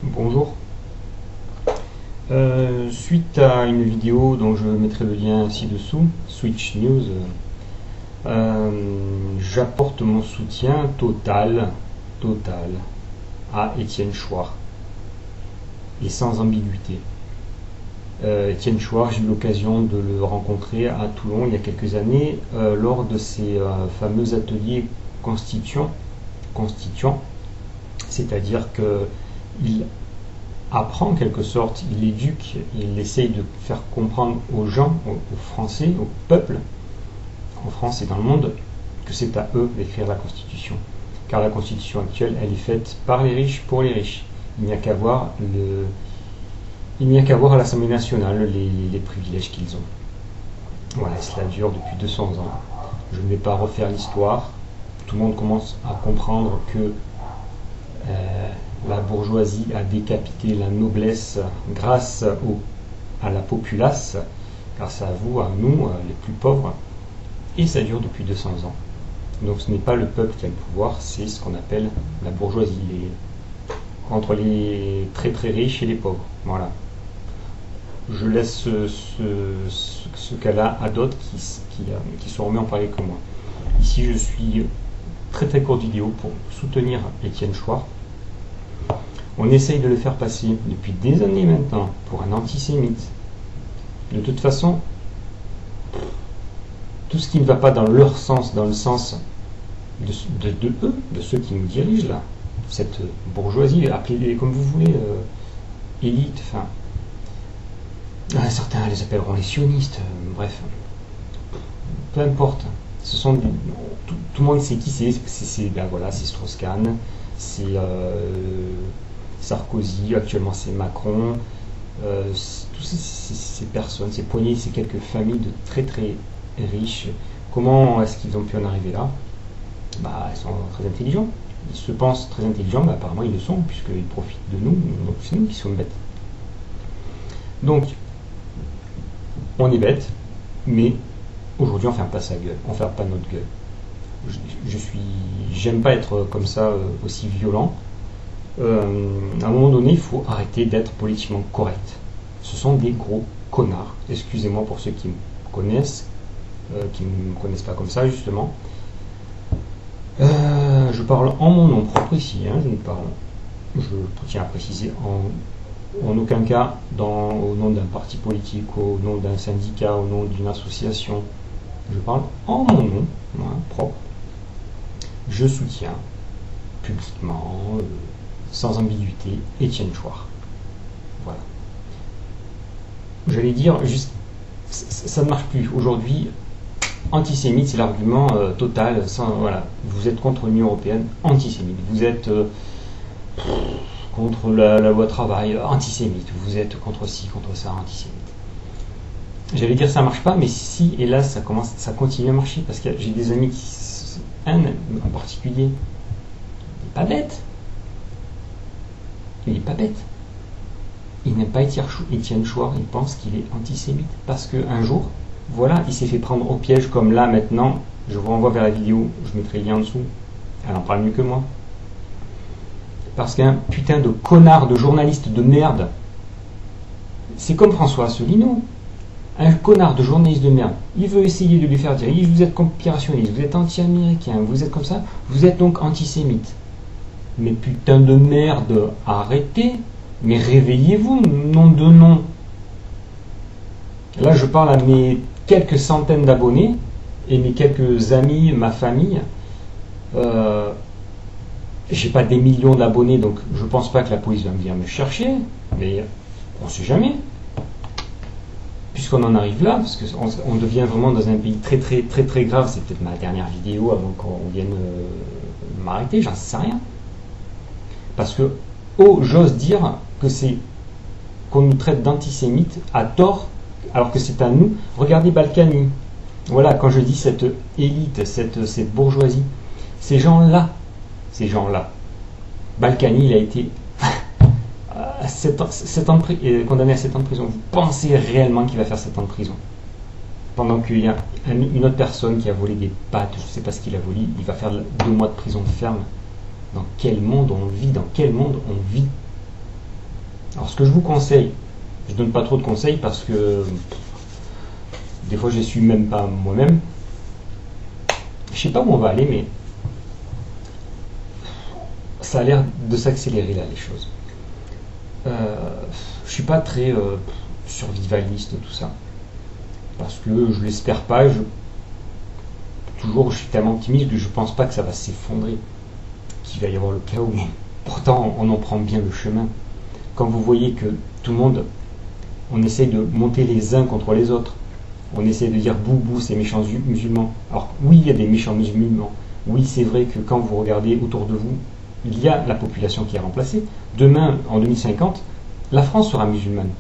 Bonjour. Suite à une vidéo dont je mettrai le lien ci-dessous, Switch News, j'apporte mon soutien total à Étienne Chouard et sans ambiguïté. Étienne Chouard, j'ai eu l'occasion de le rencontrer à Toulon il y a quelques années lors de ces fameux ateliers constituants, c'est-à-dire qu'il apprend en quelque sorte, il éduque, il essaye de faire comprendre aux gens, aux Français, au peuple, en France et dans le monde, que c'est à eux d'écrire la Constitution. Car la Constitution actuelle, elle est faite par les riches, pour les riches. Il n'y a qu'à voir à l'Assemblée nationale les privilèges qu'ils ont. Voilà, cela dure depuis 200 ans. Je ne vais pas refaire l'histoire. Tout le monde commence à comprendre que la bourgeoisie a décapité la noblesse grâce à la populace, grâce à vous, à nous, les plus pauvres, et ça dure depuis 200 ans. Donc ce n'est pas le peuple qui a le pouvoir, c'est ce qu'on appelle la bourgeoisie, entre les très très riches et les pauvres. Voilà. Je laisse ce cas-là à d'autres qui sauront mieux en parler que moi. Ici je suis très très courte vidéo pour soutenir Étienne Chouard. On essaye de le faire passer depuis des années maintenant pour un antisémite. De toute façon, tout ce qui ne va pas dans leur sens, dans le sens de eux, de ceux qui nous dirigent là, cette bourgeoisie, appelez-les comme vous voulez, élite, enfin, certains les appelleront les sionistes, bref, peu importe. Ce sont tout le monde sait qui c'est. Ben voilà, c'est Strauss-Kahn, c'est Sarkozy, actuellement c'est Macron, toutes ces personnes, ces poignées, ces quelques familles de très très riches. Comment est-ce qu'ils ont pu en arriver là? Bah, ils sont très intelligents. Ils se pensent très intelligents, mais apparemment ils le sont, puisqu'ils profitent de nous, donc c'est nous qui sommes bêtes. Donc, on est bêtes, mais aujourd'hui on ferme pas sa gueule, on ferme pas notre gueule. J'aime pas être comme ça, aussi violent. À un moment donné, il faut arrêter d'être politiquement correct. Ce sont des gros connards. Excusez-moi pour ceux qui me connaissent, qui ne me connaissent pas comme ça, justement. Je parle en mon nom propre ici. Je tiens à préciser, en aucun cas au nom d'un parti politique, au nom d'un syndicat, au nom d'une association. Je parle en mon nom, propre. Je soutiens publiquement, sans ambiguïté, Étienne Chouard. Voilà. J'allais dire, juste, ça ne marche plus. Aujourd'hui, antisémite, c'est l'argument total. Voilà. Vous êtes contre l'Union européenne, antisémite. Vous êtes contre la loi travail, antisémite. Vous êtes contre ci, contre ça, antisémite. J'allais dire ça marche pas, mais si, et là ça continue à marcher, parce que j'ai des amis un en particulier, il n'est pas bête. Il n'est pas bête. Il n'aime pas Étienne Chouard, il pense qu'il est antisémite. Parce qu'un jour, voilà, il s'est fait prendre au piège, comme là maintenant, je vous renvoie vers la vidéo, je mettrai le lien en dessous, elle en parle mieux que moi. Parce qu'un putain de connard de journaliste de merde, c'est comme François Asselineau. Un connard de journaliste de merde, il veut essayer de lui faire dire, vous êtes conspirationniste, vous êtes anti-américain, vous êtes comme ça, vous êtes donc antisémite. Mais putain de merde, arrêtez, mais réveillez-vous, nom de nom. Là je parle à mes quelques centaines d'abonnés, et mes quelques amis, ma famille. J'ai pas des millions d'abonnés, donc je pense pas que la police va venir me chercher, mais on sait jamais. Puisqu'on en arrive là, parce qu'on devient vraiment dans un pays très très très très grave, c'est peut-être ma dernière vidéo avant qu'on vienne m'arrêter, j'en sais rien. Parce que, j'ose dire que c'est qu'on nous traite d'antisémites à tort, alors que c'est à nous. Regardez Balkany. Voilà, quand je dis cette élite, cette bourgeoisie, ces gens-là, Balkany, il a été condamné à 7 ans de prison. Vous pensez réellement qu'il va faire 7 ans de prison? Pendant qu'il y a une autre personne qui a volé des pâtes, je ne sais pas ce qu'il a volé, il va faire 2 mois de prison ferme. Dans quel monde on vit? Dans quel monde on vit? Alors ce que je vous conseille, je donne pas trop de conseils parce que des fois je suis même pas moi-même. Je sais pas où on va aller, mais ça a l'air de s'accélérer là les choses. Je suis pas très survivaliste tout ça, parce que je l'espère pas. Toujours, je suis tellement optimiste que je pense pas que ça va s'effondrer, qu'il va y avoir le chaos. Mais pourtant, on en prend bien le chemin. Quand vous voyez que tout le monde, on essaye de monter les uns contre les autres, on essaie de dire bouh, ces méchants musulmans. Alors oui, il y a des méchants musulmans. Oui, c'est vrai que quand vous regardez autour de vous, il y a la population qui est remplacée. Demain, en 2050, la France sera musulmane.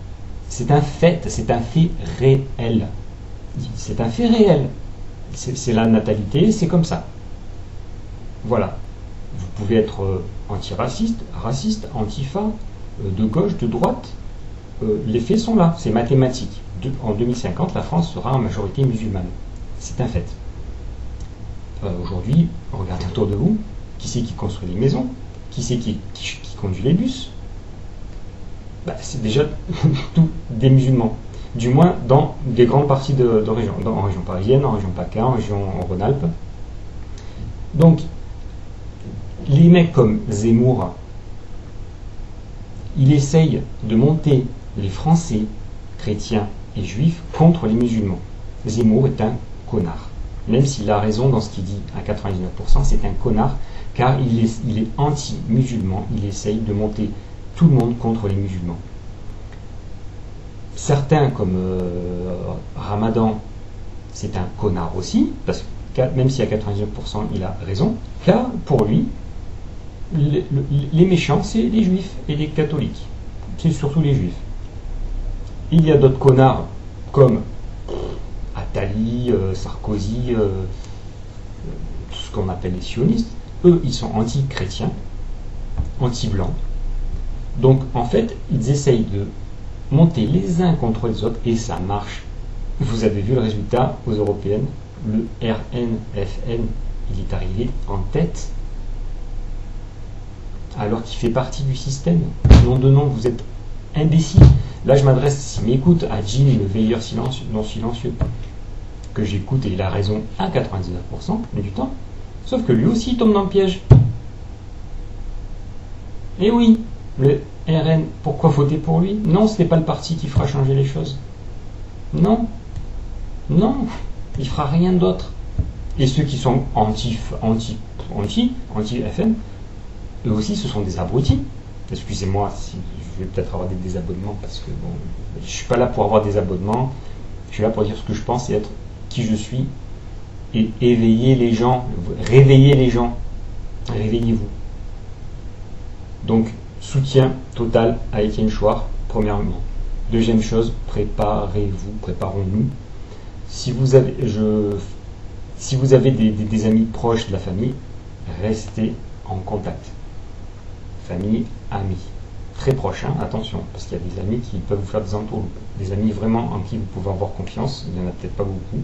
C'est un fait réel. C'est un fait réel. C'est la natalité, c'est comme ça. Voilà. Vous pouvez être antiraciste, raciste, antifa, de gauche, de droite. Les faits sont là, c'est mathématique. En 2050, la France sera en majorité musulmane. C'est un fait. Aujourd'hui, regardez autour de vous, qui c'est qui construit les maisons? Qui c'est qui conduit les bus? C'est déjà tous des musulmans. Du moins dans des grandes parties de région. En région parisienne, en région PACA, en région Rhône-Alpes. Donc, les mecs comme Zemmour, il essaye de monter les Français, chrétiens et juifs contre les musulmans. Zemmour est un connard. Même s'il a raison dans ce qu'il dit à 99%, c'est un connard, car il est anti-musulman, il essaye de monter tout le monde contre les musulmans. Certains, comme Ramadan, c'est un connard aussi, parce que même si à 99% il a raison, car pour lui, les méchants, c'est les juifs et les catholiques. C'est surtout les juifs. Il y a d'autres connards comme Attali, Sarkozy, tout ce qu'on appelle les sionistes. Eux, ils sont anti-chrétiens, anti-blancs. Donc, en fait, ils essayent de monter les uns contre les autres et ça marche. Vous avez vu le résultat aux européennes. Le RNFN, il est arrivé en tête alors qu'il fait partie du système. Nom de nom, vous êtes imbécile. Là, je m'adresse, s'il m'écoute, à Jim, le veilleur non silencieux, que j'écoute et il a raison à 99% du temps. Sauf que lui aussi, il tombe dans le piège. Et oui, le RN, pourquoi voter pour lui? Non, ce n'est pas le parti qui fera changer les choses. Non, il fera rien d'autre. Et ceux qui sont anti-FN, eux aussi, ce sont des abrutis. Excusez-moi si je vais peut-être avoir des désabonnements, parce que bon, je suis pas là pour avoir des abonnements. Je suis là pour dire ce que je pense et être qui je suis et éveiller les gens, réveiller les gens. Réveillez-vous. Donc, soutien total à Étienne Chouard, premièrement. Deuxième chose, préparons-nous. Si vous avez des amis proches de la famille, restez en contact. Famille, amis. Très proches, hein, attention, parce qu'il y a des amis qui peuvent vous faire des entourloupes. Des amis vraiment en qui vous pouvez avoir confiance, il n'y en a peut-être pas beaucoup.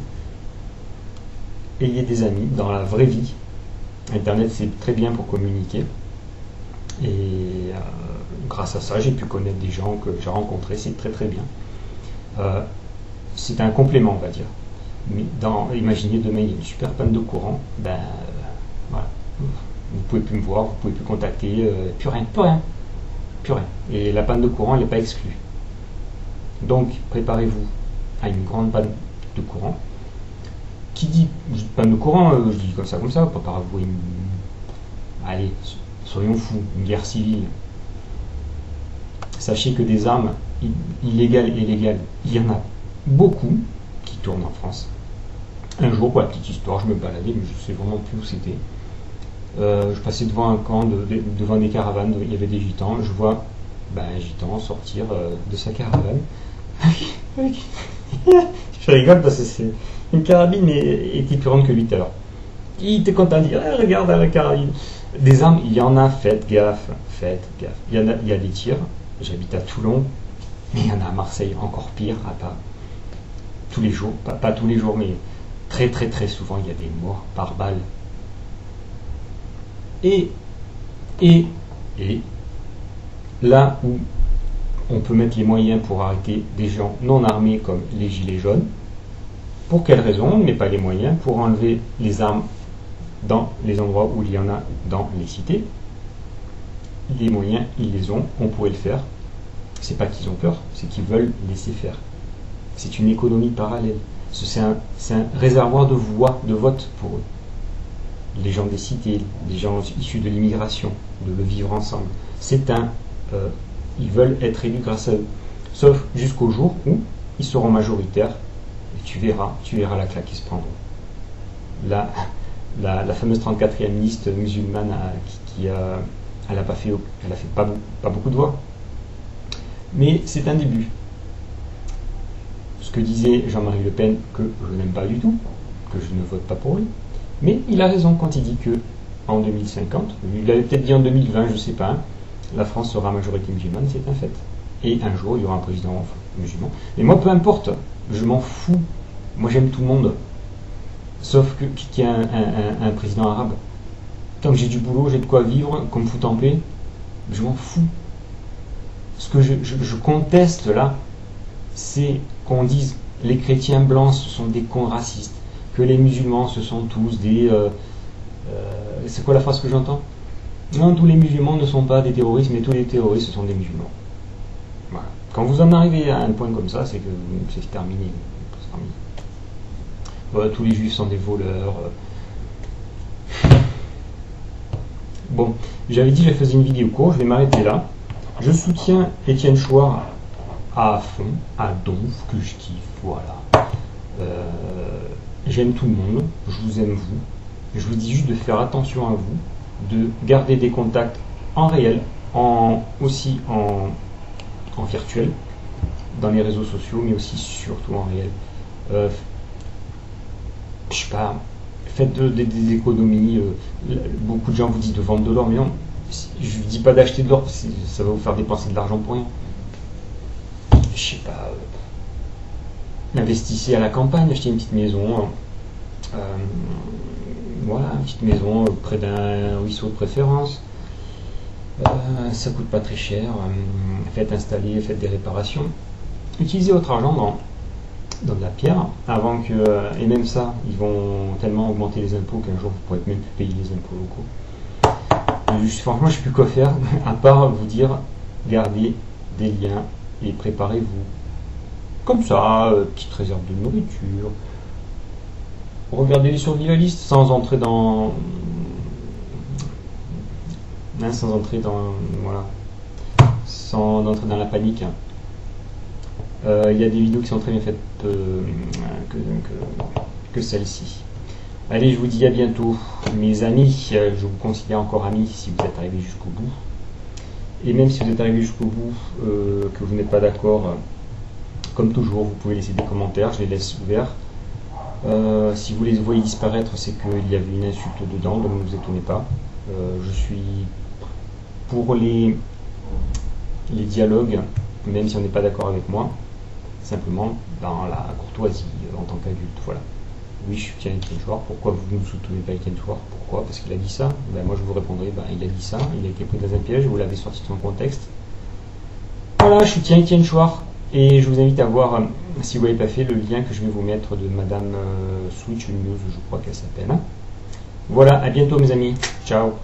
Ayez des amis dans la vraie vie. Internet, c'est très bien pour communiquer. Et grâce à ça, j'ai pu connaître des gens que j'ai rencontrés, c'est très très bien. C'est un complément, on va dire. Mais imaginez demain, il y a une super panne de courant, voilà. Vous pouvez plus me voir, vous pouvez plus contacter, plus rien. Et la panne de courant, elle n'est pas exclue. Donc, préparez-vous à une grande panne de courant. Qui dit panne de courant, je dis comme ça, préparez-vous à allez, soyons fous, une guerre civile. Sachez que des armes illégales et légales, il y en a beaucoup qui tournent en France. Un jour, pour la petite histoire, je me baladais, mais je ne sais vraiment plus où c'était. Je passais devant un camp, devant des caravanes, il y avait des gitans. Je vois un gitan sortir de sa caravane. Je rigole parce que c'est une carabine était plus grande que lui tout à l'heure. Il était content de dire regarde la carabine. Des armes, il y en a, faites gaffe. Il y a des tirs. J'habite à Toulon, mais il y en a à Marseille encore pire, tous les jours, pas tous les jours, mais très très très souvent, il y a des morts par balle. Et là où On peut mettre les moyens pour arrêter des gens non armés comme les gilets jaunes. Pour quelle raison on ne met pas les moyens pour enlever les armes dans les endroits où il y en a dans les cités? Les moyens, ils les ont, on pourrait le faire. C'est pas qu'ils ont peur, c'est qu'ils veulent laisser faire. C'est une économie parallèle. C'est un réservoir de voix, de vote pour eux. Les gens des cités, les gens issus de l'immigration, de le vivre ensemble. Ils veulent être élus grâce à eux. Sauf jusqu'au jour où ils seront majoritaires. Et tu verras la claque qu'ils se prendront. La fameuse 34e liste musulmane elle a fait pas beaucoup de voix. Mais c'est un début. Ce que disait Jean-Marie Le Pen, que je n'aime pas du tout, que je ne vote pas pour lui, mais il a raison quand il dit que en 2050, il avait peut-être dit en 2020, je ne sais pas, la France sera majorité musulmane, c'est un fait. Et un jour, il y aura un président musulman. Et moi, peu importe, je m'en fous. Moi, j'aime tout le monde. Sauf qu'il y a un président arabe. Tant que j'ai du boulot, j'ai de quoi vivre, qu'on me foute en paix, je m'en fous. Ce que je conteste là, c'est qu'on dise les chrétiens blancs ce sont des cons racistes, que les musulmans ce sont tous des... c'est quoi la phrase que j'entends? Non, tous les musulmans ne sont pas des terroristes, mais tous les terroristes ce sont des musulmans. Voilà. Quand vous en arrivez à un point comme ça, c'est que c'est terminé. Tous les juifs sont des voleurs. Bon, j'avais dit que je faisais une vidéo courte, je vais m'arrêter là. Je soutiens Étienne Chouard à fond, à donf, que je kiffe, voilà. J'aime tout le monde, je vous aime vous. Je vous dis juste de faire attention à vous, de garder des contacts en réel, aussi en virtuel, dans les réseaux sociaux, mais aussi surtout en réel. Je sais pas, faites des économies. Beaucoup de gens vous disent de vendre de l'or, mais non, je ne dis pas d'acheter de l'or, ça va vous faire dépenser de l'argent pour rien. Je sais pas, investissez à la campagne, achetez une petite maison, voilà, une petite maison près d'un ruisseau de préférence, ça coûte pas très cher, faites installer, faites des réparations, utilisez votre argent dans de la pierre, avant que, et même ça, ils vont tellement augmenter les impôts qu'un jour vous pourrez même plus payer les impôts locaux. Franchement, je ne sais plus quoi faire, à part vous dire, gardez des liens et préparez-vous. Comme ça, petite réserve de nourriture. Regardez les survivalistes sans entrer dans... sans entrer dans la panique. Il y a des vidéos qui sont très bien faites que celle-ci. Allez, je vous dis à bientôt, mes amis. Je vous considère encore amis si vous êtes arrivés jusqu'au bout. Et même si vous êtes arrivés jusqu'au bout, que vous n'êtes pas d'accord, comme toujours, vous pouvez laisser des commentaires, je les laisse ouverts. Si vous les voyez disparaître, c'est qu'il y avait une insulte dedans, donc ne vous étonnez pas. Je suis pour les dialogues, même si on n'est pas d'accord avec moi, simplement dans la courtoisie en tant qu'adulte. Voilà. Oui, je soutiens Étienne Chouard. Pourquoi vous ne soutenez pas Étienne Chouard? Pourquoi? Parce qu'il a dit ça. Moi je vous répondrai, il a dit ça, il a été pris dans un piège, vous l'avez sorti de son contexte. Voilà, je soutiens Étienne Chouard. Et je vous invite à voir, si vous n'avez pas fait, le lien que je vais vous mettre de Madame Switch News, je crois qu'elle s'appelle. Voilà, à bientôt mes amis. Ciao.